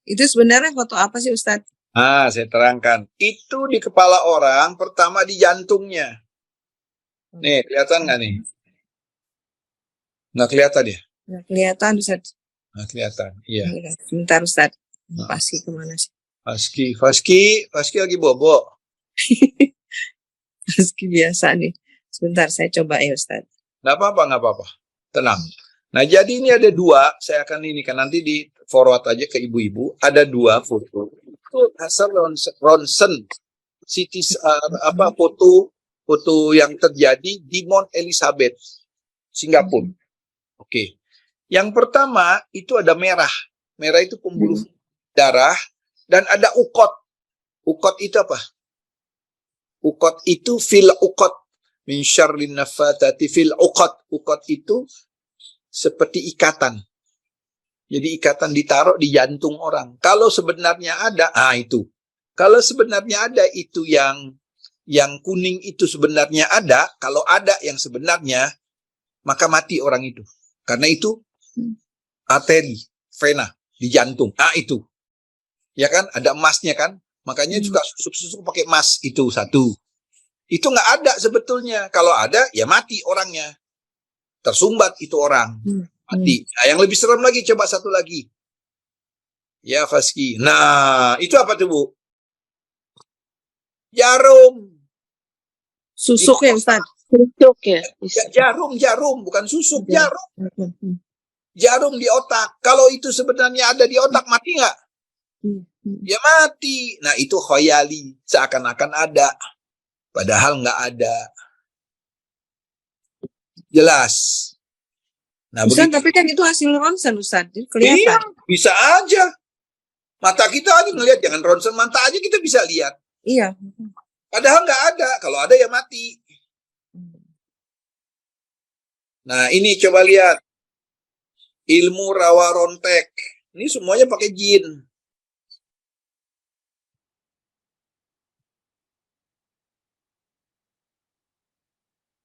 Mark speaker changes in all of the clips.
Speaker 1: Itu sebenarnya foto apa sih Ustadz?
Speaker 2: Saya terangkan. Itu di kepala orang, pertama di jantungnya. Nih, kelihatan nggak nih? Nggak kelihatan ya?
Speaker 1: Nggak kelihatan Ustadz.
Speaker 2: Nggak kelihatan, iya.
Speaker 1: Sebentar Ustadz. Pasti kemana sih?
Speaker 2: Faski lagi bobo.
Speaker 1: Pasti biasa nih. Sebentar saya coba ya Ustadz.
Speaker 2: Nggak apa-apa. Tenang. Nah, jadi ini ada dua. Saya akan ini kan nanti di forward aja ke ibu-ibu. Ada dua foto. Itu hasil ronsen. Foto yang terjadi di Mount Elizabeth, Singapura. Oke. Yang pertama itu ada merah. Merah itu pembuluh darah dan ada ukot. Ukot itu apa? Ukot itu fil ukot min syarrin nafathati fil ukot. Ukot itu seperti ikatan. Jadi ikatan ditaruh di jantung orang. Kalau sebenarnya ada, itu. Kalau sebenarnya ada itu yang kuning itu sebenarnya ada, kalau ada yang sebenarnya, maka mati orang itu. Karena itu arteri, vena di jantung. Itu. Ya kan, ada emasnya kan? Makanya juga susuk-susuk pakai emas itu satu. Itu nggak ada sebetulnya. Kalau ada, ya mati orangnya. Tersumbat itu orang. Mati. Nah, yang lebih serem lagi, coba satu lagi. Ya, Faski. Nah, itu apa tuh, Bu? Jarum.
Speaker 1: Susuk ya Ustaz?
Speaker 3: Susuk ya?
Speaker 2: Jarum, bukan susuk, jarum. Jarum di otak. Kalau itu sebenarnya ada di otak, mati nggak? Ya mati. Nah, itu khoyali. Seakan-akan ada. Padahal nggak ada. Jelas. Nah,
Speaker 1: Ustaz, tapi kan itu hasil ronsen, Ustaz. Kelihatan.
Speaker 2: Iya, bisa aja. Mata kita aja ngelihat, jangan ronsen mata aja kita bisa lihat.
Speaker 1: Iya.
Speaker 2: Padahal nggak ada. Kalau ada ya mati. Nah, ini coba lihat. Ilmu rawa rontek. Ini semuanya pakai jin.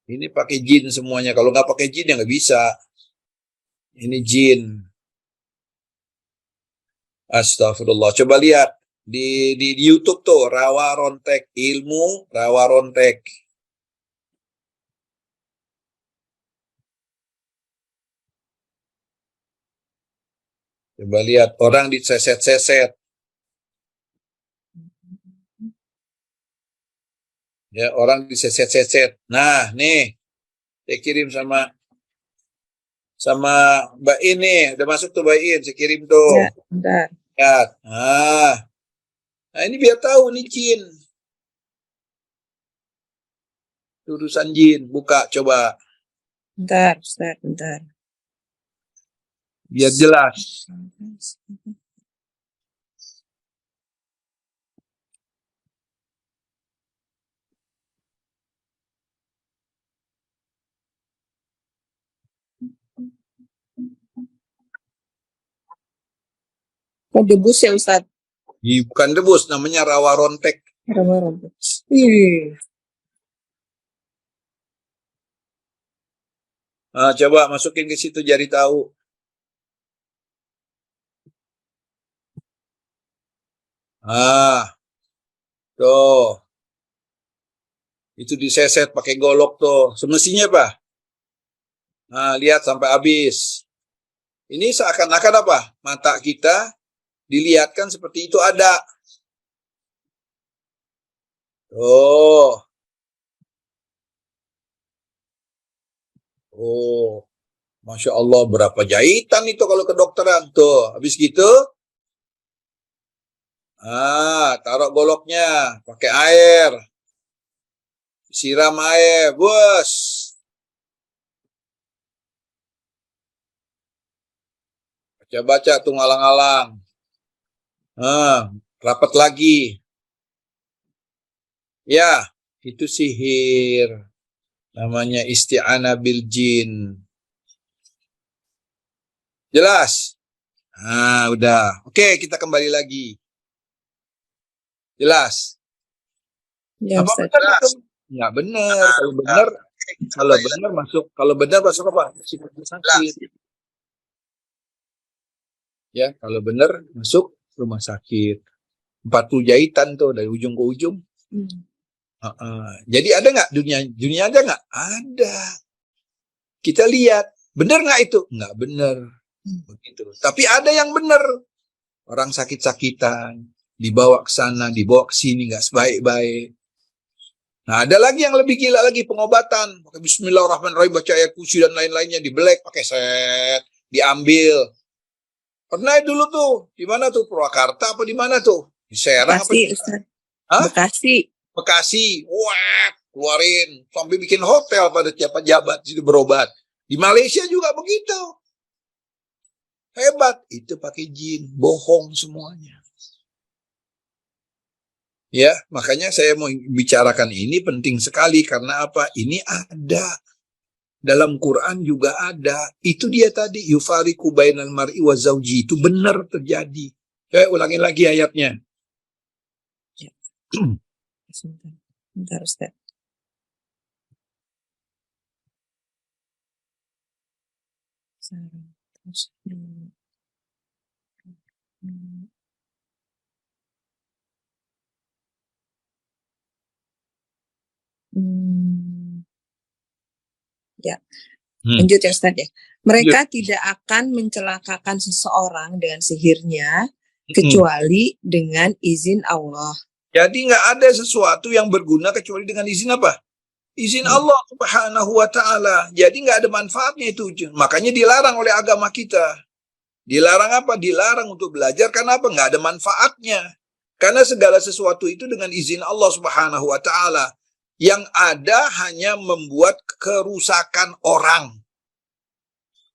Speaker 2: Ini pakai jin semuanya. Kalau nggak pakai jin ya nggak bisa. Ini jin. Astagfirullah. Coba lihat di YouTube tuh rawa rontek, ilmu rawa rontek. Coba lihat orang diseset-seset. Ya, orang diseset-seset. Nah, nih. Saya kirim sama Mbak ini, udah masuk tuh Mbak In, saya kirim tuh.
Speaker 1: Ya, bentar.
Speaker 2: Lihat. Nah, ini biar tahu nih jin. Urusan jin, buka coba.
Speaker 1: Bentar, Ustaz, bentar.
Speaker 2: Biar jelas.
Speaker 1: Oh, debus ya, Ustaz?
Speaker 2: Bukan debus, namanya rawa rontek.
Speaker 1: Rawa rontek.
Speaker 2: Coba masukin ke situ jari tahu. Tuh. Itu diseset pakai golok tuh. Semestinya apa? Lihat sampai habis. Ini seakan-akan apa? Mata kita dilihatkan seperti itu ada. Oh, Masya Allah berapa jahitan itu kalau kedokteran tuh. Habis gitu, taruh goloknya, pakai air, siram air, bos. Baca-baca tuh ngalang-alang. Rapat lagi. Ya, itu sihir. Namanya isti'anah bil jin. Jelas? Udah. Oke, kita kembali lagi. Jelas?
Speaker 1: Ya,
Speaker 2: apa
Speaker 1: Ustaz.
Speaker 2: benar itu? Nggak benar. Kalau benar masuk apa? Sakit. Ya, kalau benar masuk rumah sakit. 40 jahitan tuh dari ujung ke ujung. Jadi ada nggak dunia ada nggak? Ada. Kita lihat, benar nggak itu? Nggak benar. Begitu. Tapi ada yang benar. Orang sakit-sakitan, dibawa ke sana, dibawa ke sini, nggak sebaik-baik. Nah, ada lagi yang lebih gila lagi, pengobatan. Pakai Bismillahirrahmanirrahim, baca ayat kursi dan lain-lainnya, dibelek pakai set, diambil. Pernah dulu tuh, di mana tuh? Purwakarta apa di mana tuh? Di Serang apa?
Speaker 1: Bekasi, Ustaz.
Speaker 2: Hah?
Speaker 1: Bekasi.
Speaker 2: Wah, keluarin. Sampai bikin hotel pada tiap pejabat situ berobat. Di Malaysia juga begitu. Hebat. Itu pakai jin. Bohong semuanya. Ya, makanya saya mau bicarakan ini penting sekali. Karena apa? Ini ada. Dalam Quran juga ada. Itu dia tadi. Yufariqu bainal mar'i wa zawji. Itu benar terjadi. Saya ulangin lagi ayatnya.
Speaker 1: Bentar, Ustaz. Ya, lanjut ya Ustaz ya. Mereka tidak akan mencelakakan seseorang dengan sihirnya kecuali dengan izin Allah.
Speaker 2: Jadi nggak ada sesuatu yang berguna kecuali dengan izin apa? Izin Allah Subhanahu wa ta'ala. Jadi nggak ada manfaatnya itu. Makanya dilarang oleh agama kita. Dilarang apa? Dilarang untuk belajar karena apa? Nggak ada manfaatnya. Karena segala sesuatu itu dengan izin Allah Subhanahu wa ta'ala. Yang ada hanya membuat kerusakan orang.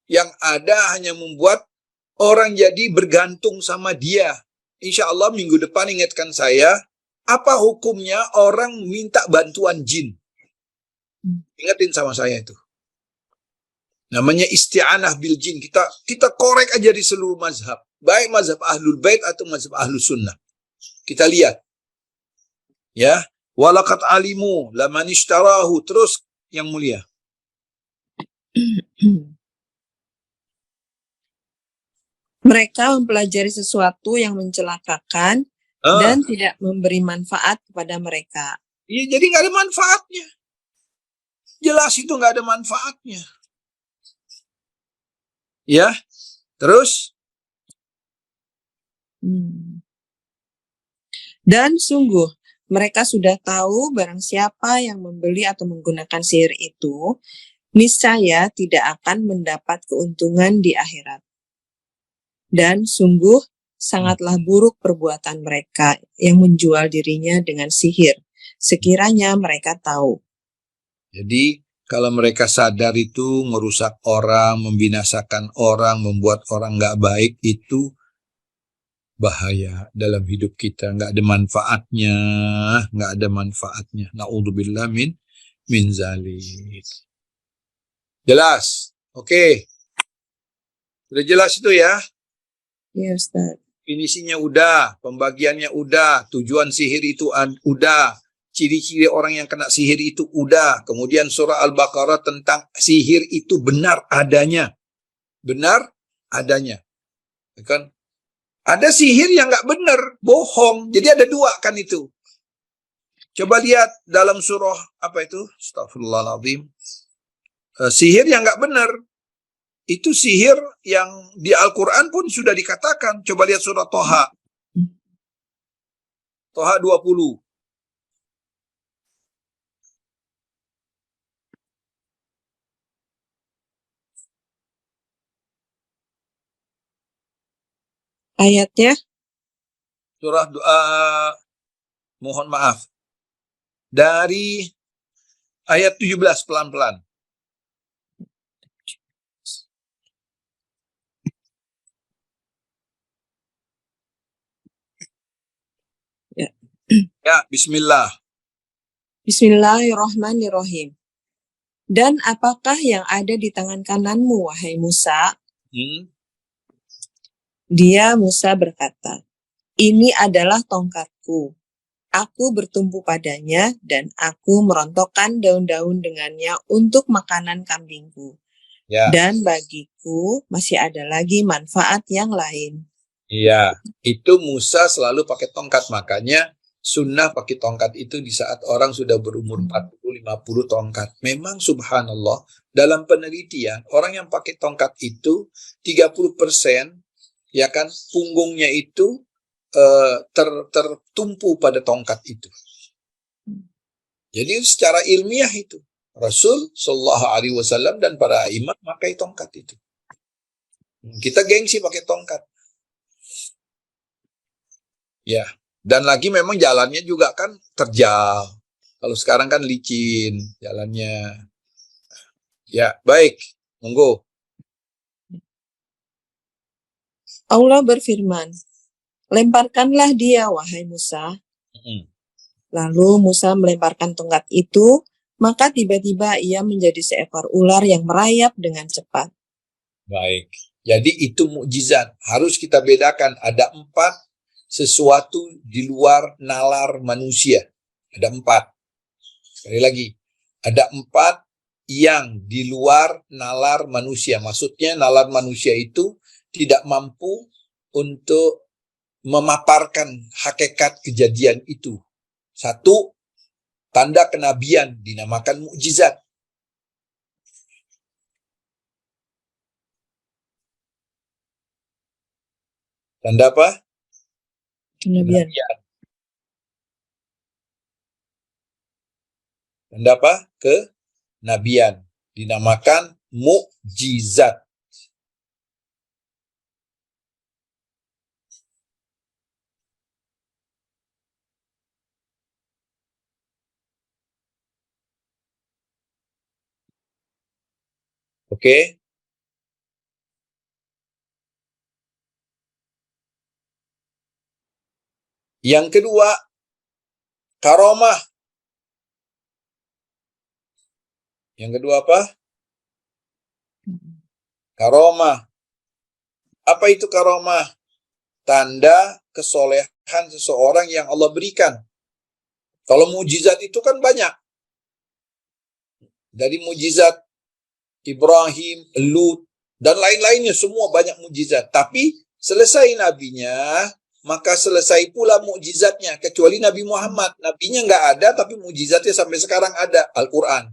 Speaker 2: Yang ada hanya membuat orang jadi bergantung sama dia. Insya Allah minggu depan ingatkan saya, apa hukumnya orang minta bantuan jin? Ingatin sama saya itu. Namanya isti'anah bil jin. Kita korek aja di seluruh mazhab. Baik mazhab ahlul bait atau mazhab ahlus sunnah. Kita lihat. Ya. Walakat alimu laman ishtarahu. Terus yang mulia.
Speaker 1: Mereka mempelajari sesuatu yang mencelakakan dan tidak memberi manfaat kepada mereka.
Speaker 2: Iya, jadi nggak ada manfaatnya. Jelas itu nggak ada manfaatnya. Ya, terus?
Speaker 1: Dan sungguh, mereka sudah tahu barang siapa yang membeli atau menggunakan sihir itu, niscaya tidak akan mendapat keuntungan di akhirat. Dan sungguh, sangatlah buruk perbuatan mereka yang menjual dirinya dengan sihir, sekiranya mereka tahu.
Speaker 2: Jadi, kalau mereka sadar itu merusak orang, membinasakan orang, membuat orang nggak baik, itu bahaya dalam hidup kita. Nggak ada manfaatnya, nggak ada manfaatnya. Na'udzubillah min zalik. Jelas? Oke. Sudah jelas itu ya?
Speaker 1: Ya, Ustaz.
Speaker 2: Finisinya udah, pembagiannya udah, tujuan sihir itu udah, ciri-ciri orang yang kena sihir itu udah. Kemudian surah Al-Baqarah tentang sihir itu benar adanya. Benar adanya. Kan? Ada sihir yang nggak benar, bohong. Jadi ada dua kan itu. Coba lihat dalam surah apa itu? Astagfirullahaladzim. Sihir yang nggak benar. Itu sihir yang di Al-Quran pun sudah dikatakan. Coba lihat surah Toha. Toha 20.
Speaker 1: Ayatnya?
Speaker 2: Surah mohon maaf. Dari ayat 17 pelan-pelan. Ya, bismillah.
Speaker 1: Bismillahirrahmanirrahim. Dan apakah yang ada di tangan kananmu, wahai Musa? Dia, Musa, berkata, ini adalah tongkatku. Aku bertumpu padanya dan aku merontokkan daun-daun dengannya untuk makanan kambingku. Ya. Dan bagiku masih ada lagi manfaat yang lain.
Speaker 2: Iya, itu Musa selalu pakai tongkat. Makanya sunnah pakai tongkat itu di saat orang sudah berumur 40-50 tongkat. Memang subhanallah, dalam penelitian, orang yang pakai tongkat itu 30% ya kan punggungnya itu tertumpu pada tongkat itu. Jadi secara ilmiah itu Rasul Shallallahu Alaihi Wasallam dan para imam pakai tongkat itu. Kita gengsi pakai tongkat. Ya, dan lagi memang jalannya juga kan terjal. Kalau sekarang kan licin jalannya. Ya, baik. Monggo.
Speaker 1: Allah berfirman, lemparkanlah dia, wahai Musa. Lalu Musa melemparkan tongkat itu, maka tiba-tiba ia menjadi seekor ular yang merayap dengan cepat.
Speaker 2: Baik. Jadi itu mukjizat. Harus kita bedakan. Ada 4 sesuatu di luar nalar manusia. Ada 4. Sekali lagi. Ada 4 yang di luar nalar manusia. Maksudnya nalar manusia itu tidak mampu untuk memaparkan hakikat kejadian itu. 1, tanda kenabian dinamakan mukjizat. Tanda apa?
Speaker 1: Kenabian.
Speaker 2: Tanda apa? Kenabian. Dinamakan mukjizat. Oke. Yang kedua, karomah. Yang kedua apa? Karomah. Apa itu karomah? Tanda kesolehan seseorang yang Allah berikan. Kalau mujizat itu kan banyak. Dari mujizat Ibrahim, Lut, dan lain-lainnya semua banyak mujizat. Tapi selesai nabinya, maka selesai pula mukjizatnya. Kecuali Nabi Muhammad. Nabinya nggak ada, tapi mukjizatnya sampai sekarang ada. Al-Quran.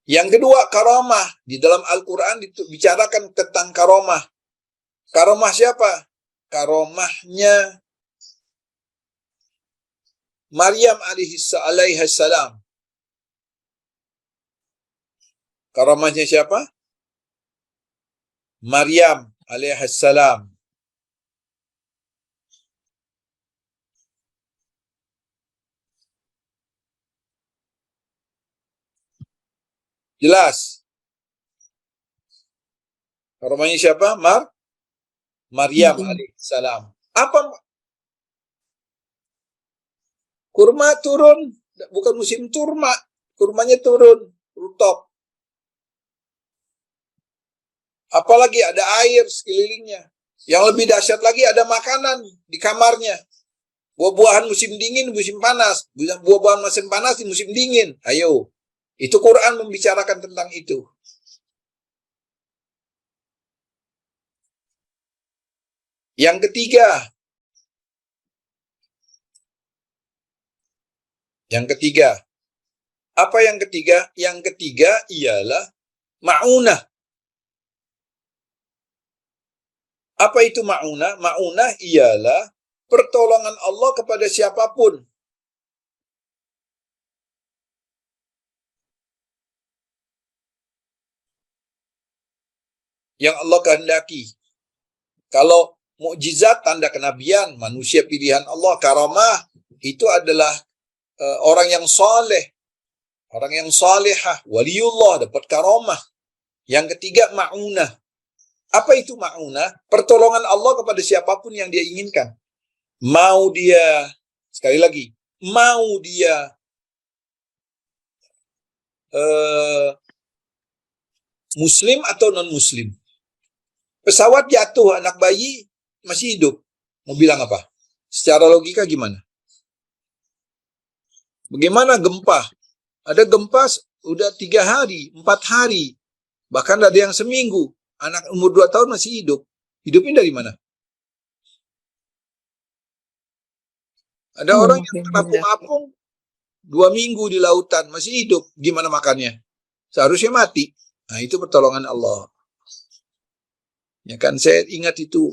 Speaker 2: Yang kedua, karamah. Di dalam Al-Quran dibicarakan tentang karamah. Karamah siapa? Karamahnya Maryam alaihissalam. Karamahnya siapa? Maryam alaihissalam. Jelas. Karamahnya siapa? Maryam alaihissalam. Apa? Kurma turun. Bukan musim turma. Kurmanya turun. Rutop. Apalagi ada air sekelilingnya. Yang lebih dahsyat lagi ada makanan di kamarnya. Buah-buahan musim dingin, musim panas. Buah-buahan musim panas di musim dingin. Ayo. Itu Quran membicarakan tentang itu. Yang ketiga. Apa yang ketiga? Yang ketiga ialah ma'unah. Apa itu ma'unah? Ma'unah ialah pertolongan Allah kepada siapapun. Yang Allah kehendaki. Kalau mukjizat tanda kenabian, manusia pilihan Allah, karamah itu adalah orang yang saleh, orang yang salihah, waliullah dapat karamah. Yang ketiga ma'unah. Apa itu ma'unah? Pertolongan Allah kepada siapapun yang dia inginkan. Mau dia, sekali lagi, mau dia muslim atau non-muslim. Pesawat jatuh, anak bayi masih hidup. Mau bilang apa? Secara logika gimana? Bagaimana gempa? Ada gempa udah 3 hari, 4 hari. Bahkan ada yang seminggu. Anak umur 2 tahun masih hidup. Hidupnya dari mana? Ada orang yang terapung-apung 2 minggu di lautan, masih hidup. Gimana makannya? Seharusnya mati. Nah, itu pertolongan Allah. Ya kan, saya ingat itu.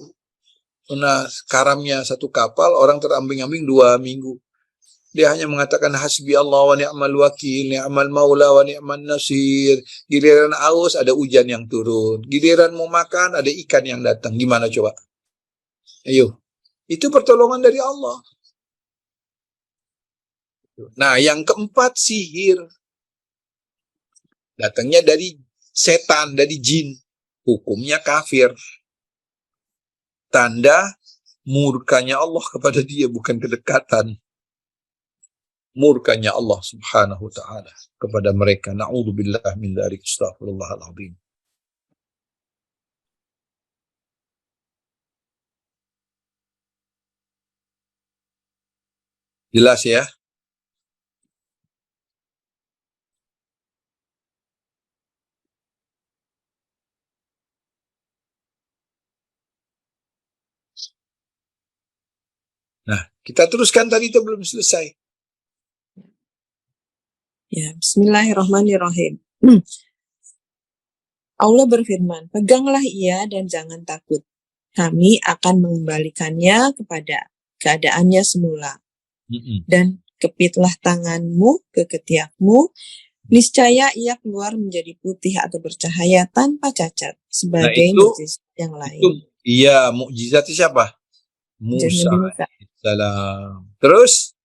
Speaker 2: Pernah karamnya satu kapal, orang terambing-ambing 2 minggu. Dia hanya mengatakan hasbi Allah wa ni'mal wakil, ni'mal maula wa ni'man nasir. Giliran aus ada hujan yang turun. Giliran mau makan ada ikan yang datang. Gimana coba? Ayo. Itu pertolongan dari Allah. Nah, yang keempat sihir. Datangnya dari setan, dari jin. Hukumnya kafir. Tanda murkanya Allah kepada dia, bukan kedekatan. Murkanya Allah subhanahu wa ta'ala kepada mereka. Na'udzubillah min dzalik, astaghfirullahaladzim. Jelas ya? Nah, kita teruskan, tadi itu belum selesai.
Speaker 1: Ya, bismillahirrahmanirrahim. Allah berfirman, peganglah ia dan jangan takut. Kami akan mengembalikannya kepada keadaannya semula. Dan kepitlah tanganmu ke ketiakmu, niscaya ia keluar menjadi putih atau bercahaya tanpa cacat, sebagai mukjizat yang lain.
Speaker 2: Iya, mukjizat siapa? Musa. Salam. Terus?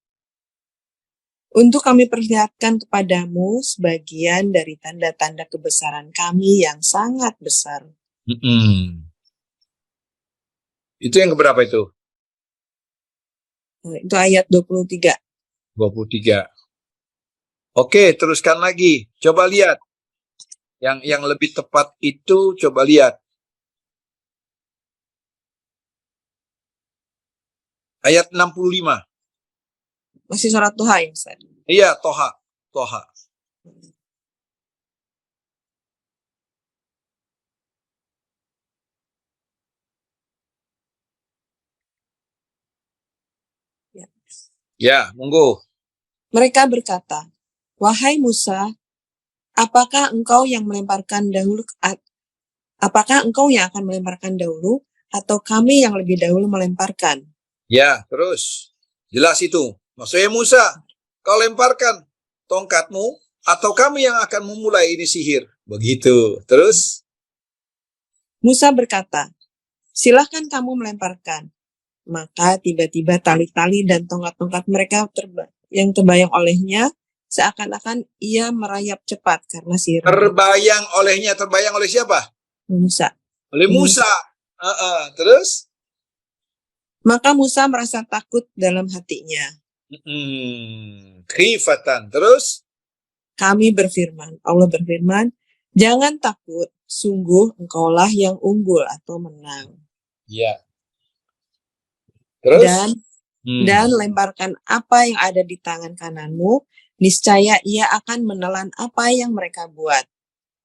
Speaker 1: Untuk kami perlihatkan kepadamu sebagian dari tanda-tanda kebesaran kami yang sangat besar.
Speaker 2: Itu yang keberapa itu?
Speaker 1: Itu ayat 23.
Speaker 2: 23. Oke, teruskan lagi. Coba lihat. Yang lebih tepat itu coba lihat. Ayat 65.
Speaker 1: Masih surat Toha ya, Ustaz?
Speaker 2: Iya, Toha. Toha. Ya, monggo.
Speaker 1: Mereka berkata, wahai Musa, apakah engkau yang akan melemparkan dahulu, atau kami yang lebih dahulu melemparkan?
Speaker 2: Ya, terus. Jelas itu. Maksudnya Musa, kau lemparkan tongkatmu, atau kami yang akan memulai ini sihir. Begitu. Terus?
Speaker 1: Musa berkata, silahkan kamu melemparkan. Maka tiba-tiba tali-tali dan tongkat-tongkat mereka yang terbayang olehnya, seakan-akan ia merayap cepat karena sihir.
Speaker 2: Terbayang oleh siapa?
Speaker 1: Musa.
Speaker 2: Oleh Musa. Terus?
Speaker 1: Maka Musa merasa takut dalam hatinya.
Speaker 2: Khifatan. Terus?
Speaker 1: Allah berfirman, jangan takut, sungguh engkaulah yang unggul atau menang.
Speaker 2: Ya. Terus?
Speaker 1: Dan lemparkan apa yang ada di tangan kananmu, niscaya ia akan menelan apa yang mereka buat.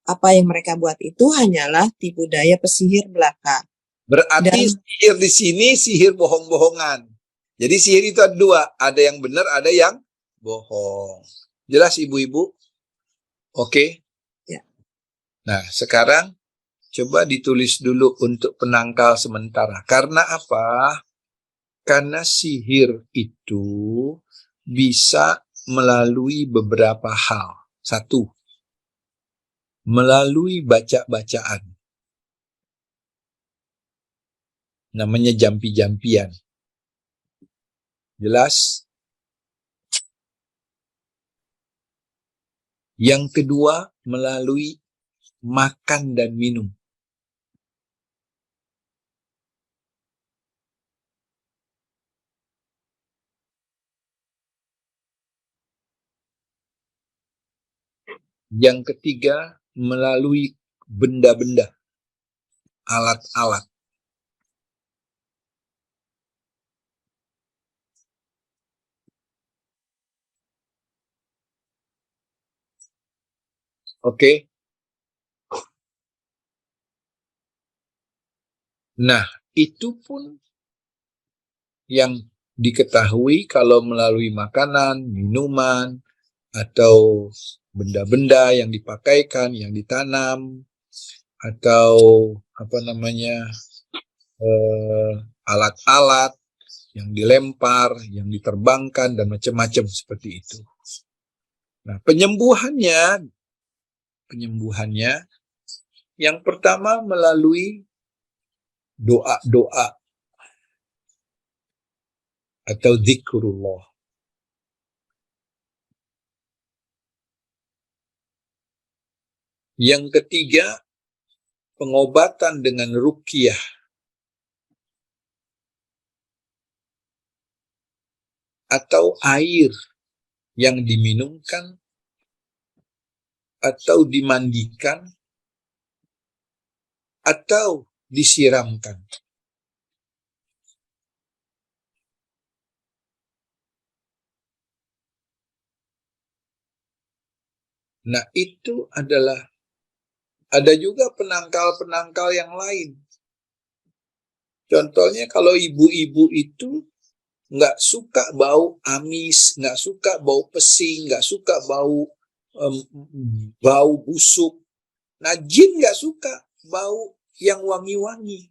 Speaker 1: Apa yang mereka buat itu hanyalah tipu daya pesihir belaka.
Speaker 2: Berarti sihir di sini sihir bohong-bohongan. Jadi sihir itu ada 2, ada yang benar, ada yang bohong. Jelas ibu-ibu? Oke.
Speaker 1: Ya.
Speaker 2: Nah, sekarang coba ditulis dulu untuk penangkal sementara. Karena apa? Karena sihir itu bisa melalui beberapa hal. 1, melalui baca-bacaan. Namanya jampi-jampian. Jelas? Yang kedua, melalui makan dan minum. Yang ketiga, melalui benda-benda, alat-alat. Oke. Nah, itu pun yang diketahui kalau melalui makanan, minuman, atau benda-benda yang dipakaikan, yang ditanam, atau alat-alat yang dilempar, yang diterbangkan, dan macam-macam seperti itu. Nah, penyembuhannya yang pertama melalui doa-doa atau zikrullah. Yang ketiga, pengobatan dengan ruqyah atau air yang diminumkan atau dimandikan atau disiramkan. Nah, itu ada juga penangkal-penangkal yang lain. Contohnya kalau ibu-ibu itu nggak suka bau amis, nggak suka bau pesing, nggak suka bau busuk. Nah, jin nggak suka bau yang wangi-wangi.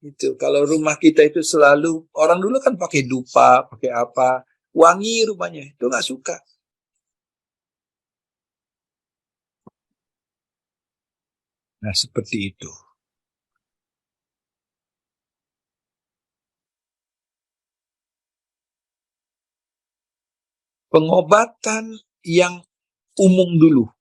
Speaker 2: Itu kalau rumah kita itu selalu, orang dulu kan pakai dupa, pakai apa, wangi rumahnya, itu nggak suka. Nah, seperti itu. Pengobatan yang umum dulu.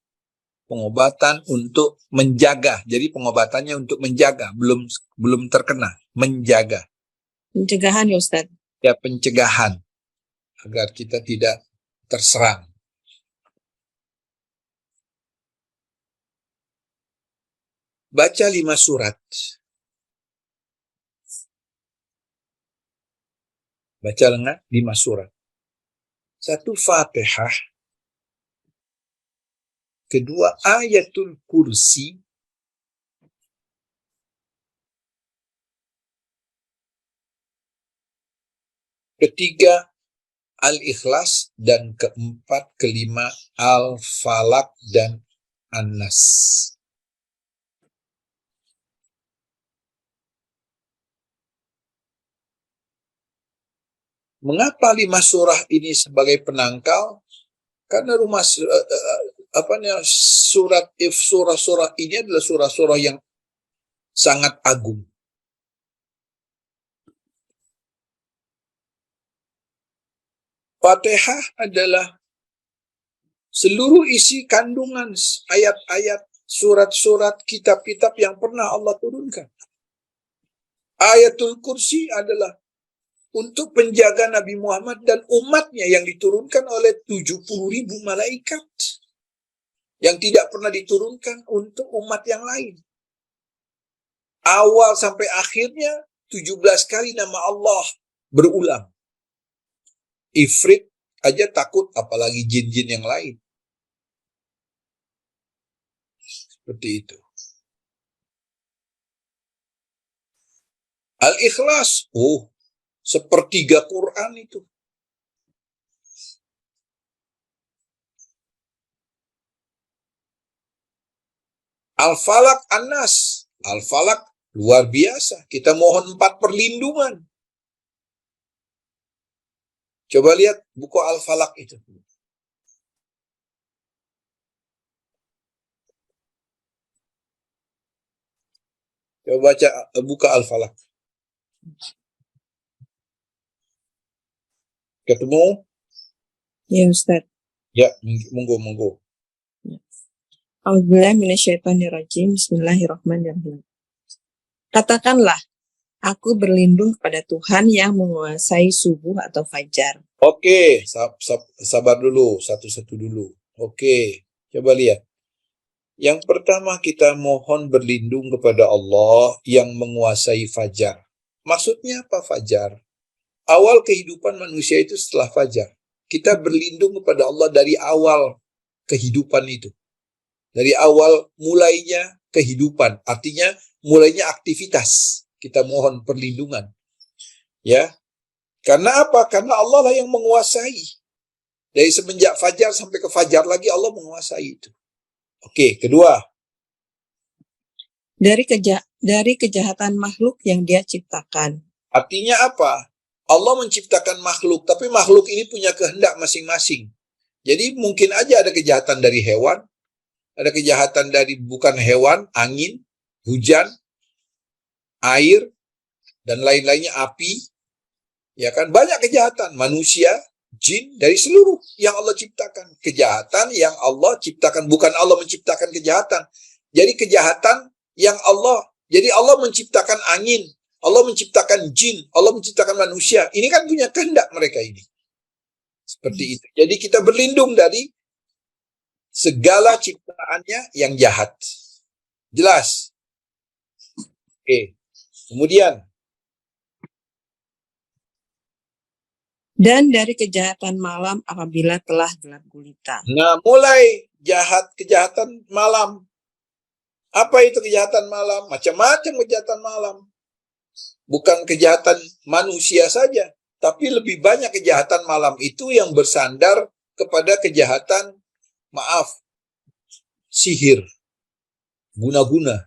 Speaker 2: Pengobatan untuk menjaga. Jadi pengobatannya untuk menjaga, belum terkena, menjaga.
Speaker 1: Pencegahan ya Ustaz.
Speaker 2: Ya, pencegahan agar kita tidak terserang. Baca 5 surat. Baca lengkap 5 surat. 1 Fatihah. Kedua Ayatul Kursi. Ketiga Al-Ikhlas. Dan keempat, kelima Al-Falaq dan An-Nas. Mengapa 5 surah ini sebagai penangkal? Karena surah-surah ini adalah surah-surah yang sangat agung. Fatihah adalah seluruh isi kandungan ayat-ayat, surat-surat, kitab-kitab yang pernah Allah turunkan. Ayatul Kursi adalah untuk penjaga Nabi Muhammad dan umatnya yang diturunkan oleh 70.000 malaikat yang tidak pernah diturunkan untuk umat yang lain. Awal sampai akhirnya 17 kali nama Allah berulang. Ifrit aja takut, apalagi jin-jin yang lain. Seperti itu. Al-Ikhlas, sepertiga Quran itu. Al-Falaq, An-Nas. Al-Falaq luar biasa. Kita mohon 4 perlindungan. Coba lihat buku Al-Falaq itu. Coba buka Al-Falaq. Ketemu?
Speaker 1: Ya Ustaz.
Speaker 2: Ya, monggo.
Speaker 1: A'udzubillahi minasyaitonirrajim. Bismillahirrahmanirrahim. Katakanlah, aku berlindung kepada Tuhan yang menguasai subuh atau fajar.
Speaker 2: Oke, sabar dulu, satu-satu dulu. Oke, coba lihat. Yang pertama kita mohon berlindung kepada Allah yang menguasai fajar. Maksudnya apa fajar? Awal kehidupan manusia itu setelah fajar. Kita berlindung kepada Allah dari awal kehidupan itu. Dari awal mulainya kehidupan. Artinya mulainya aktivitas. Kita mohon perlindungan. Ya. Karena apa? Karena Allah lah yang menguasai. Dari semenjak fajar sampai ke fajar lagi Allah menguasai itu. Oke, kedua.
Speaker 1: Dari kejahatan makhluk yang Dia ciptakan.
Speaker 2: Artinya apa? Allah menciptakan makhluk, tapi makhluk ini punya kehendak masing-masing. Jadi mungkin aja ada kejahatan dari hewan, ada kejahatan dari bukan hewan, angin, hujan, air, dan lain-lainnya, api. Ya kan? Banyak kejahatan. Manusia, jin, dari seluruh yang Allah ciptakan. Kejahatan yang Allah ciptakan. Bukan Allah menciptakan kejahatan. Jadi kejahatan yang jadi Allah menciptakan angin. Allah menciptakan jin. Allah menciptakan manusia. Ini kan punya kehendak mereka ini. Seperti itu. Jadi kita berlindung dari segala ciptaannya yang jahat. Jelas? Oke. Kemudian.
Speaker 1: Dan dari kejahatan malam apabila telah gelap gulita.
Speaker 2: Nah, mulai kejahatan malam. Apa itu kejahatan malam? Macam-macam kejahatan malam. Bukan kejahatan manusia saja, tapi lebih banyak kejahatan malam itu yang bersandar kepada kejahatan, sihir, guna-guna.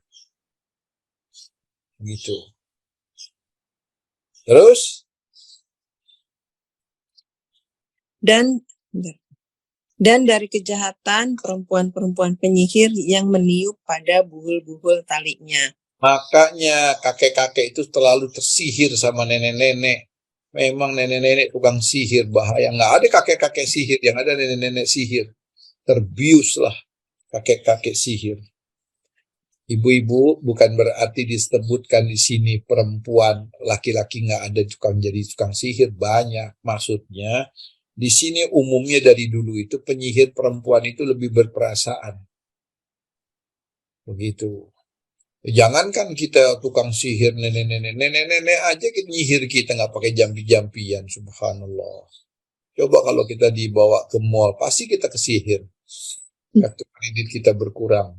Speaker 2: Gitu. Terus?
Speaker 1: Dan dari kejahatan perempuan-perempuan penyihir yang meniup pada buhul-buhul talinya.
Speaker 2: Makanya kakek-kakek itu terlalu tersihir sama nenek-nenek. Memang nenek-nenek tukang sihir, bahaya. Nggak ada kakek-kakek sihir, yang ada nenek-nenek sihir. Terbiuslah kakek-kakek sihir. Ibu-ibu bukan berarti disebutkan di sini perempuan, laki-laki nggak ada jadi tukang sihir, banyak. Maksudnya di sini umumnya dari dulu itu penyihir perempuan itu lebih berperasaan. Begitu. Jangankan kita tukang sihir nenek-nenek aja kita nyihir, kita nggak pakai jampi-jampian, subhanallah. Coba kalau kita dibawa ke mall, pasti kita kesihir. Kartu kredit kita berkurang.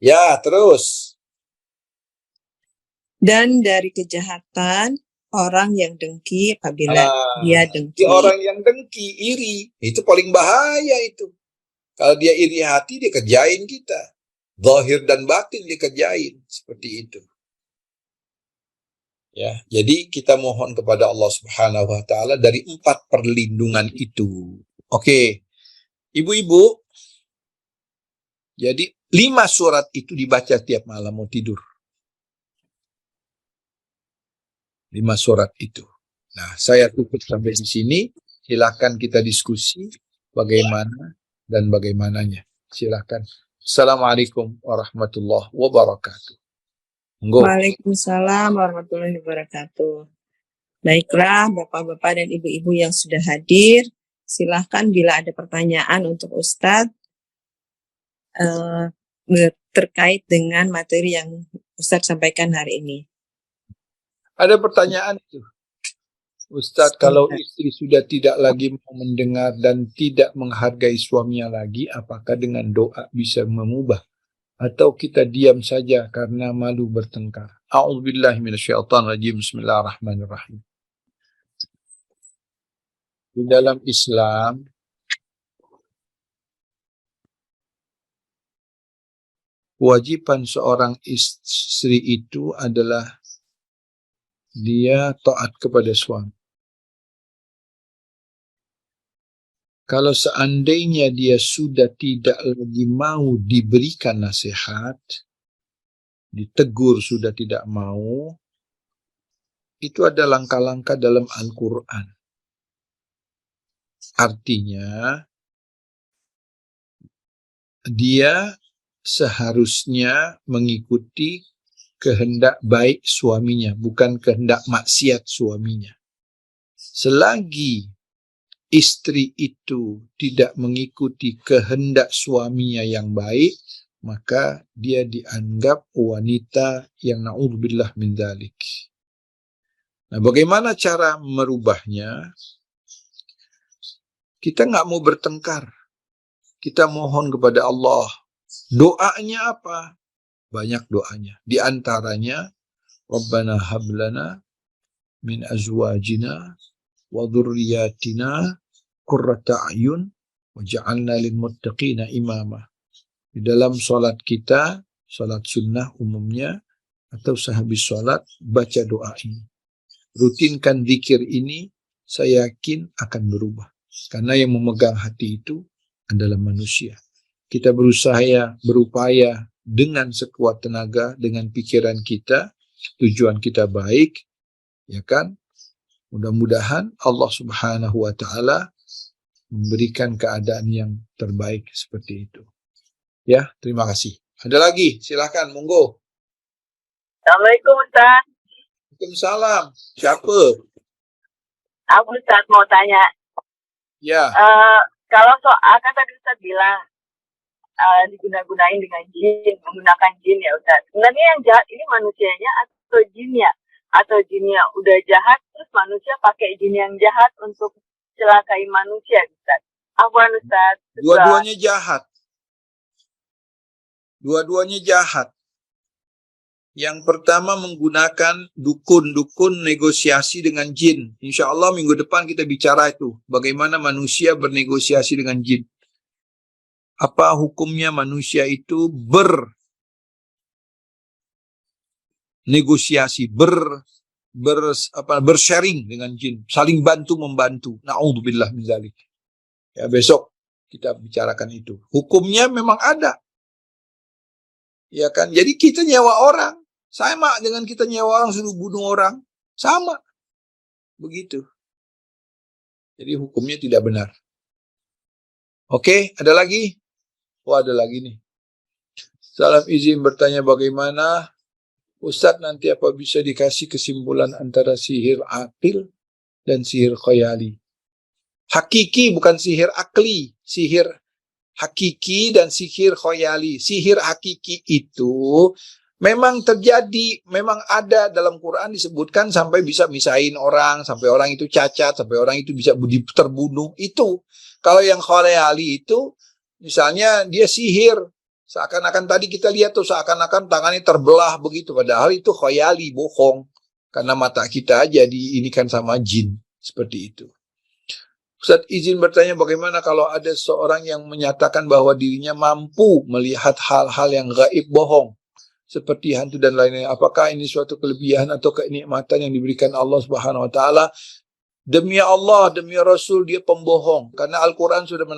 Speaker 2: Ya, terus.
Speaker 1: Dan dari kejahatan orang yang dengki apabila dia dengki.
Speaker 2: Orang yang dengki, iri, itu paling bahaya itu. Kalau dia iri hati, dia kerjain kita. Zahir dan batin dikerjain, seperti itu. Ya, jadi kita mohon kepada Allah Subhanahu wa taala dari 4 perlindungan itu. Oke. Ibu-ibu, jadi 5 surat itu dibaca tiap malam mau tidur. 5 surat itu. Nah, saya tutup sampai di sini. Silakan kita diskusi bagaimana dan bagaimananya. Silakan. Assalamualaikum warahmatullahi wabarakatuh.
Speaker 1: Waalaikumsalam warahmatullahi wabarakatuh. Baiklah, Bapak-bapak dan Ibu-ibu yang sudah hadir, silahkan bila ada pertanyaan untuk Ustadz terkait dengan materi yang Ustadz sampaikan hari ini.
Speaker 2: Ada pertanyaan itu. Ustadz, kalau istri sudah tidak lagi mau mendengar dan tidak menghargai suaminya lagi, apakah dengan doa bisa mengubah? Atau kita diam saja karena malu bertengkar? A'udzubillahi minasyaitonirrajim. Bismillahirrahmanirrahim. Di dalam Islam, kewajiban seorang istri itu adalah dia taat kepada suami. Kalau seandainya dia sudah tidak lagi mau diberikan nasihat, ditegur sudah tidak mau, itu ada langkah-langkah dalam Al-Quran. Artinya, dia seharusnya mengikuti kehendak baik suaminya, bukan kehendak maksiat suaminya. Selagi istri itu tidak mengikuti kehendak suaminya yang baik, maka dia dianggap wanita yang na'udzubillah min dzalik. Nah, bagaimana cara merubahnya? Kita nggak mau bertengkar. Kita mohon kepada Allah. Doanya apa? Banyak doanya. Di antaranya, Rabbana hablana min azwajina wa dhurriyyatina qurrata a'yun waj'alna lil muttaqina imama. Di dalam sholat kita, sholat sunnah umumnya, atau sehabis sholat, baca doa ini. Rutinkan zikir ini, saya yakin akan berubah. Karena yang memegang hati itu adalah manusia. Kita berupaya dengan sekuat tenaga, dengan pikiran kita, tujuan kita baik, ya kan? Mudah-mudahan Allah Subhanahu wa Ta'ala memberikan keadaan yang terbaik seperti itu. Ya, terima kasih. Ada lagi? Silahkan, monggo.
Speaker 3: Assalamualaikum Ustaz.
Speaker 2: Waalaikumsalam. Siapa?
Speaker 3: Aku Ustaz mau tanya.
Speaker 2: Ya.
Speaker 3: Kalau soal kan tadi Ustaz bilang diguna-gunain dengan jin, menggunakan jin ya Ustaz. Sebenarnya yang jahat ini manusianya atau jinnya? Atau jinnya udah jahat, terus manusia pakai jin yang jahat untuk celakai manusia Ustaz. Afwan Ustaz.
Speaker 2: Dua-duanya jahat. Dua-duanya jahat. Yang pertama menggunakan dukun-dukun negosiasi dengan jin. Insya Allah minggu depan kita bicara itu. Bagaimana manusia bernegosiasi dengan jin. Apa hukumnya manusia itu bernegosiasi, bersharing dengan jin. Saling bantu-membantu. Na'udzubillah min dzalik. Ya, besok kita bicarakan itu. Hukumnya memang ada. Ya kan? Jadi kita nyewa orang. Sama dengan kita nyewa orang suruh bunuh orang. Sama. Begitu. Jadi hukumnya tidak benar. Oke, ada lagi? Oh, ada lagi nih. Salam izin bertanya bagaimana Ustadz nanti apa bisa dikasih kesimpulan antara sihir akil dan sihir khayali. Hakiki bukan sihir akli. Sihir hakiki dan sihir khayali. Sihir hakiki itu memang terjadi, memang ada dalam Quran disebutkan sampai bisa misahin orang, sampai orang itu cacat, sampai orang itu bisa terbunuh. Itu. Kalau yang khayali itu, misalnya dia sihir, seakan-akan tadi kita lihat tuh, seakan-akan tangannya terbelah begitu. Padahal itu khayali, bohong. Karena mata kita aja diinikan sama jin. Seperti itu. Ustaz izin bertanya bagaimana kalau ada seorang yang menyatakan bahwa dirinya mampu melihat hal-hal yang gaib bohong. Seperti hantu dan lainnya. Apakah ini suatu kelebihan atau kenikmatan yang diberikan Allah Subhanahu wa Ta'ala? Demi Allah, demi Rasul, dia pembohong. Karena Al-Quran sudah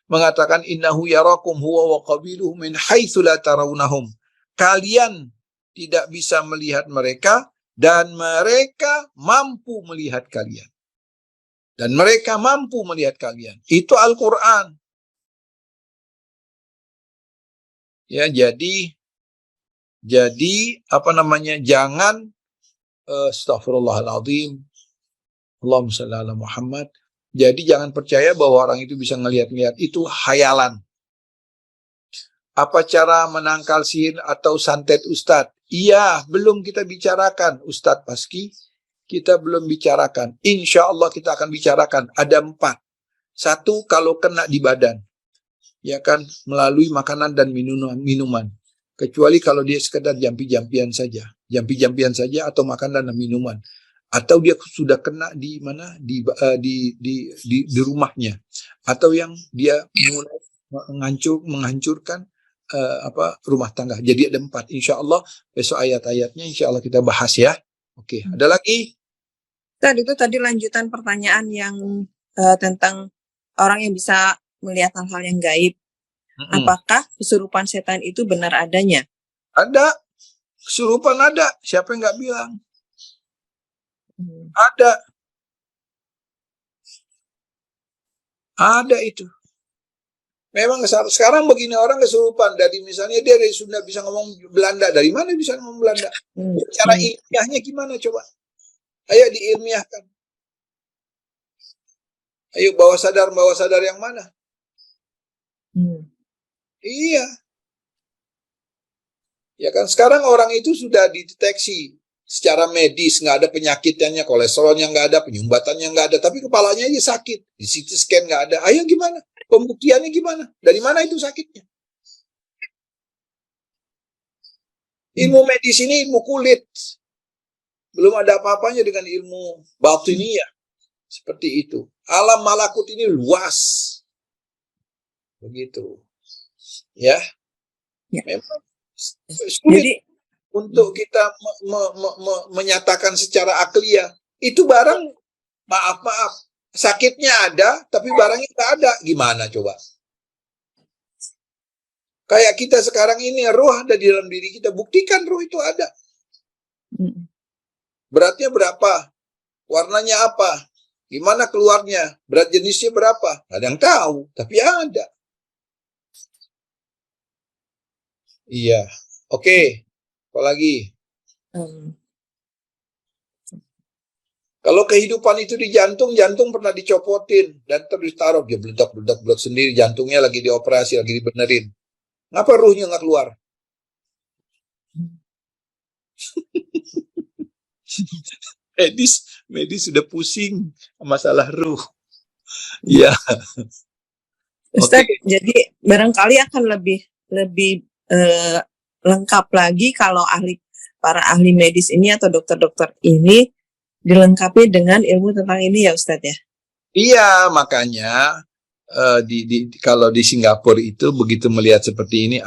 Speaker 2: mengatakan innahu yarakum huwa wa qabiluhu min haitsu la tarawnahum. Kalian tidak bisa melihat mereka dan mereka mampu melihat kalian. Dan mereka mampu melihat kalian. Itu Al-Quran. Ya, jadi jangan astaghfirullahaladzim, Allahumma shalli ala Muhammad. Jadi jangan percaya bahwa orang itu bisa ngelihat-ngelihat. Itu hayalan. Apa cara menangkal sihir atau santet Ustadz? Iya, belum kita bicarakan Ustadz Paski. Kita belum bicarakan. Insya Allah kita akan bicarakan. Ada 4. 1, kalau kena di badan. Ya kan, melalui makanan dan minuman. Kecuali kalau dia sekedar jampi-jampian saja. Jampi-jampian saja atau makanan dan minuman. Atau dia sudah kena di mana? Di rumahnya. Atau yang dia mulai menghancurkan rumah tangga. Jadi ada 4. Insya Allah besok ayat-ayatnya insya Allah kita bahas ya. Oke, ada lagi?
Speaker 1: Itu tadi lanjutan pertanyaan yang tentang orang yang bisa melihat hal-hal yang gaib. Apakah kesurupan setan itu benar adanya?
Speaker 2: Ada. Kesurupan ada. Siapa yang nggak bilang? Ada. Ada itu. Memang sekarang begini orang kesurupan. Dari misalnya dia dari Sunda bisa ngomong Belanda. Dari mana bisa ngomong Belanda? Cara ilmiahnya gimana coba? Ayo diilmiahkan. Ayo bawah sadar yang mana? Iya. Ya kan sekarang orang itu sudah dideteksi secara medis, nggak ada penyakitnya, kolesterolnya nggak ada, penyumbatannya nggak ada, tapi kepalanya aja sakit, di CT scan nggak ada. Ayo gimana? Pembuktiannya gimana? Dari mana itu sakitnya? Ilmu medis ini ilmu kulit. Belum ada apa-apanya dengan ilmu batiniyah. Seperti itu. Alam malakut ini luas. Begitu. Ya. Memang sulit
Speaker 1: Jadi
Speaker 2: untuk kita menyatakan secara akliah. Itu barang, maaf, sakitnya ada, tapi barangnya nggak ada. Gimana coba? Kayak kita sekarang ini, roh ada di dalam diri kita. Buktikan roh itu ada. Beratnya berapa? Warnanya apa? Gimana keluarnya? Berat jenisnya berapa? Ada yang tahu, tapi ada. Iya. Oke. Apa lagi? Kalau kehidupan itu di jantung, jantung pernah dicopotin dan terus ditaruh, dia meledak sendiri, jantungnya lagi dioperasi, lagi dibenerin. Ngapa ruhnya nggak keluar? medis sudah pusing masalah ruh. Iya.
Speaker 1: Ustaz, jadi barangkali akan lebih lengkap lagi kalau para ahli medis ini atau dokter-dokter ini dilengkapi dengan ilmu tentang ini ya Ustaz ya.
Speaker 2: Iya, makanya kalau di Singapura itu begitu melihat seperti ini,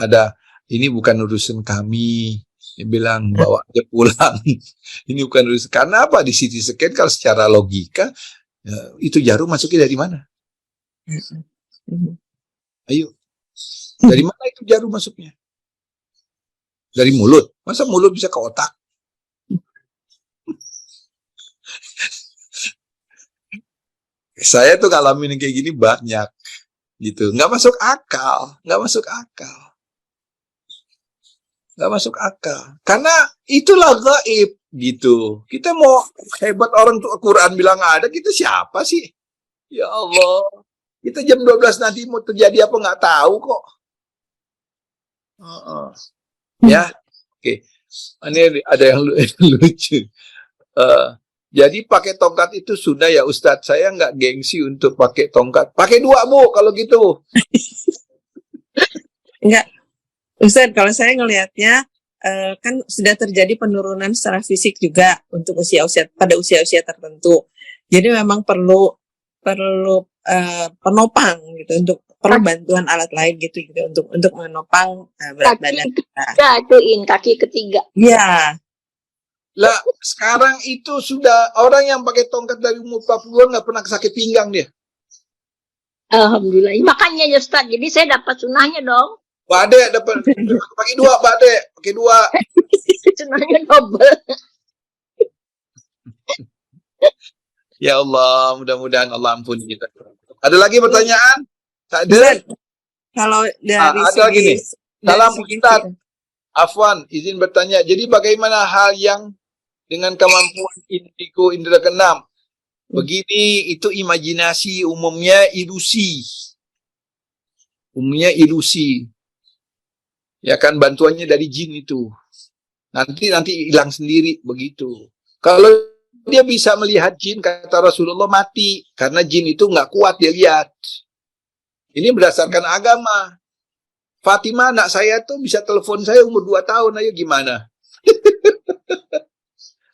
Speaker 2: ini bukan urusan kami. Dia bilang bawa aja pulang. Ini bukan urusan. Karena apa? Di CT scan kalau secara logika itu jarum masuknya dari mana? Ayo. Dari mana itu jarum masuknya? Dari mulut. Masa mulut bisa ke otak? Saya tuh ngalamin kayak gini banyak. Gitu. Nggak masuk akal. Nggak masuk akal. Karena itulah gaib. Gitu. Kita mau hebat orang tuh Al-Quran bilang ada, kita siapa sih? Ya Allah. Kita jam 12 nanti mau terjadi apa nggak tahu kok. Ya. Oke. Ini ada yang lucu. Jadi pakai tongkat itu sudah ya Ustadz. Saya nggak gengsi untuk pakai tongkat. Pakai 2 Bu kalau gitu.
Speaker 1: Enggak. Ustadz, kalau saya ngelihatnya kan sudah terjadi penurunan secara fisik juga untuk pada usia-usia tertentu. Jadi memang perlu penopang gitu, perlu bantuan alat lain gitu untuk menopang berat badan kita.
Speaker 4: Kaki ketiga.
Speaker 1: Iya.
Speaker 2: Lah, sekarang itu sudah orang yang pakai tongkat dari umur 40-an nggak pernah sakit pinggang dia.
Speaker 4: Alhamdulillah. Makanya ya Ustaz, jadi saya dapat sunahnya dong.
Speaker 2: Badek dapat pakai 2 badek, pakai 2.
Speaker 4: Sunahnya double.
Speaker 2: Ya Allah, mudah-mudahan Allah ampuni kita. Ada lagi pertanyaan? Tak ada.
Speaker 1: Kalau dari
Speaker 2: ada lagi nih. Salam Ustaz. Afwan, izin bertanya. Jadi bagaimana hal yang dengan kemampuan indigo indera keenam? Begini, itu imajinasi, umumnya ilusi. Ya kan, bantuannya dari jin itu. Nanti hilang sendiri begitu. Kalau dia bisa melihat jin, kata Rasulullah, mati. Karena jin itu nggak kuat dia lihat. Ini berdasarkan agama. Fatimah, anak saya tuh bisa telepon saya umur 2 tahun. Ayo gimana?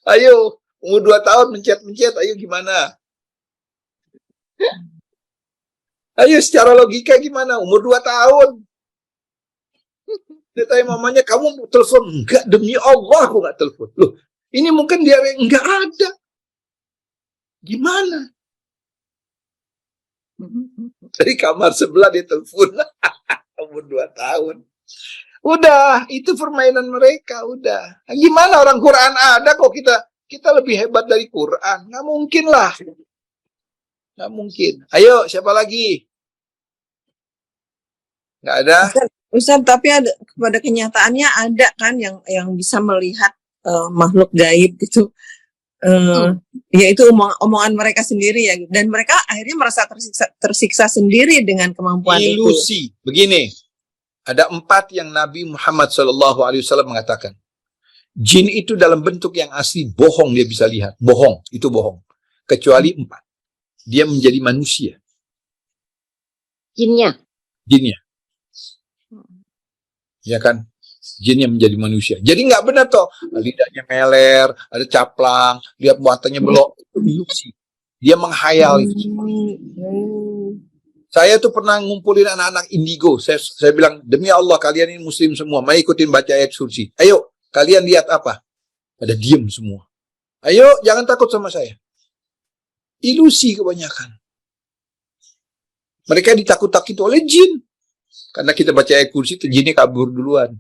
Speaker 2: Ayo, umur 2 tahun mencet-mencet. Ayo gimana? Ayo secara logika gimana? Umur 2 tahun. Dia tanya mamanya, kamu telepon? Enggak, demi Allah aku nggak telepon. Loh, ini mungkin dia enggak ada. Gimana? Dari kamar sebelah dia telepon. Umur 2 tahun. Udah, itu permainan mereka, udah. Gimana orang Quran ada kok kita lebih hebat dari Quran? Nggak mungkin lah. Nggak mungkin. Ayo, siapa lagi? Nggak ada?
Speaker 1: Ustaz, tapi pada kenyataannya ada kan yang bisa melihat makhluk gaib gitu. Yaitu omongan mereka sendiri ya, dan mereka akhirnya merasa tersiksa sendiri dengan kemampuan
Speaker 2: ilusi. Begini, ada 4 yang Nabi Muhammad SAW mengatakan, jin itu dalam bentuk yang asli bohong, dia bisa lihat, bohong, itu bohong. Kecuali 4, dia menjadi manusia.
Speaker 4: Jinnya.
Speaker 2: Ya kan? Jin yang menjadi manusia. Jadi nggak benar toh. Lidahnya meler, ada caplang, lihat matanya belok. Itu ilusi. Dia menghayal itu. Saya tuh pernah ngumpulin anak-anak indigo. Saya bilang, demi Allah kalian ini muslim semua. Mari ikutin baca ayat kursi. Ayo, kalian lihat apa? Pada diem semua. Ayo, jangan takut sama saya. Ilusi kebanyakan. Mereka ditakut-takuti oleh jin. Karena kita baca ayat kursi itu jinnya kabur duluan.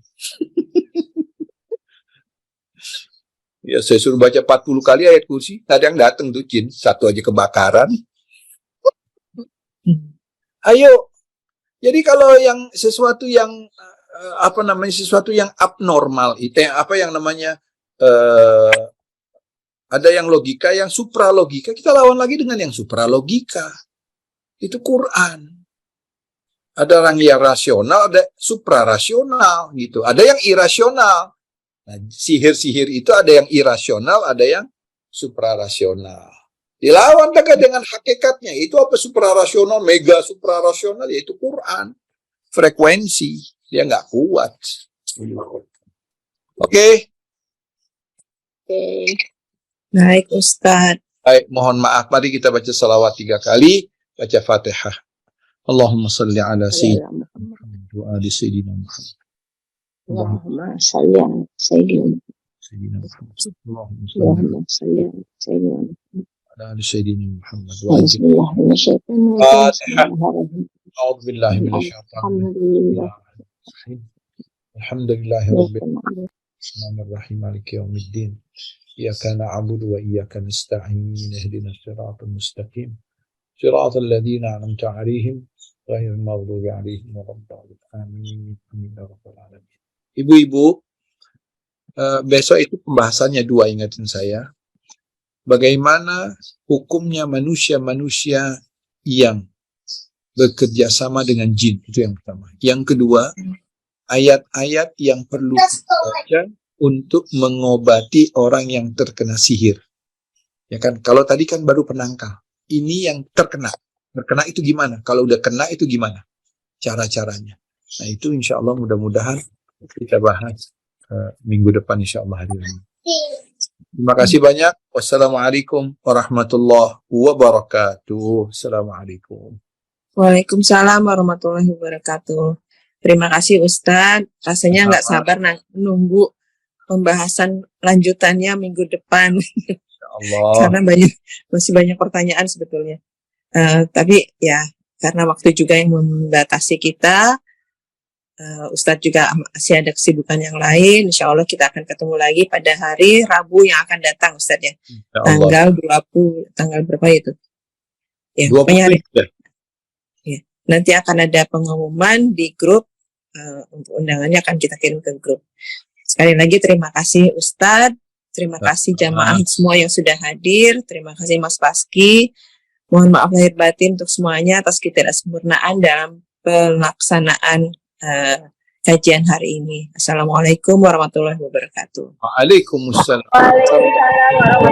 Speaker 2: Ya, saya suruh baca 40 kali ayat kursi. Ada yang datang tuh jin. Satu aja kebakaran. Ayo. Jadi kalau yang sesuatu yang sesuatu yang abnormal itu yang namanya ada yang logika, yang supralogika, kita lawan lagi dengan yang supralogika. Itu Quran. Ada orang yang rasional, ada suprarasional gitu. Ada yang irasional. Nah, sihir-sihir itu ada yang irasional, ada yang suprarasional. Dilawan dengan hakikatnya. Itu apa suprarasional, mega suprarasional, yaitu Quran. Frekuensi. Dia nggak kuat. Oke.
Speaker 1: Baik, Ustadz.
Speaker 2: Baik, mohon maaf. Mari kita baca salawat 3 kali. Baca Fatihah. Allahumma salli ala sayyidina Muhammad wa ali sayyidina Muhammad.
Speaker 4: Allahumma salli ala sayyidina
Speaker 2: Muhammad.
Speaker 4: Allahumma salli ala sayyidina Muhammad.
Speaker 2: Ala ali sayyidina Muhammad.
Speaker 4: Bismillah minasyaitonir rajim.
Speaker 2: A'udzu billahi minasyaitonir rajim. Alhamdulillahirabbil alamin. Bismillahirrahmanirrahim. Maliki yaumiddin. Iyyaka na'budu wa iyyaka nasta'in. Ihdinas siratal mustaqim. Siratal ladzina an'amta 'alaihim ghairil maghdubi 'alaihim waladdallin. Amin. Amin ya rabbal alamin. Ibu-ibu, besok itu pembahasannya 2, ingatin saya. Bagaimana hukumnya manusia-manusia yang bekerja sama dengan jin, itu yang pertama. Yang kedua, ayat-ayat yang perlu dibaca untuk mengobati orang yang terkena sihir. Ya kan, kalau tadi kan baru penangkal. Ini yang terkena. Terkena itu gimana? Kalau udah kena itu gimana? Cara-caranya. Nah itu insya Allah mudah-mudahan kita bahas minggu depan insya Allah hari ini. Terima kasih banyak. Wassalamualaikum warahmatullahi wabarakatuh. Assalamualaikum.
Speaker 1: Waalaikumsalam warahmatullahi wabarakatuh. Terima kasih Ustadz. Rasanya nggak sabar nunggu pembahasan lanjutannya minggu depan.
Speaker 2: Allah.
Speaker 1: Karena masih banyak pertanyaan sebetulnya. Tapi ya karena waktu juga yang membatasi kita, Ustadz juga masih ada kesibukan yang lain. Insya Allah kita akan ketemu lagi pada hari Rabu yang akan datang, Ustadz ya. Tanggal 20, tanggal berapa itu? Ya,
Speaker 2: 20
Speaker 1: ya. Nanti akan ada pengumuman di grup. Untuk undangannya akan kita kirim ke grup. Sekali lagi terima kasih Ustadz. Terima kasih jamaah semua yang sudah hadir. Terima kasih Mas Paski. Mohon maaf lahir batin untuk semuanya atas ketidaksempurnaan dalam pelaksanaan kajian hari ini. Assalamualaikum warahmatullahi wabarakatuh.
Speaker 2: Waalaikumsalam.
Speaker 3: Waalaikumsalam warahmatullahi wabarakatuh.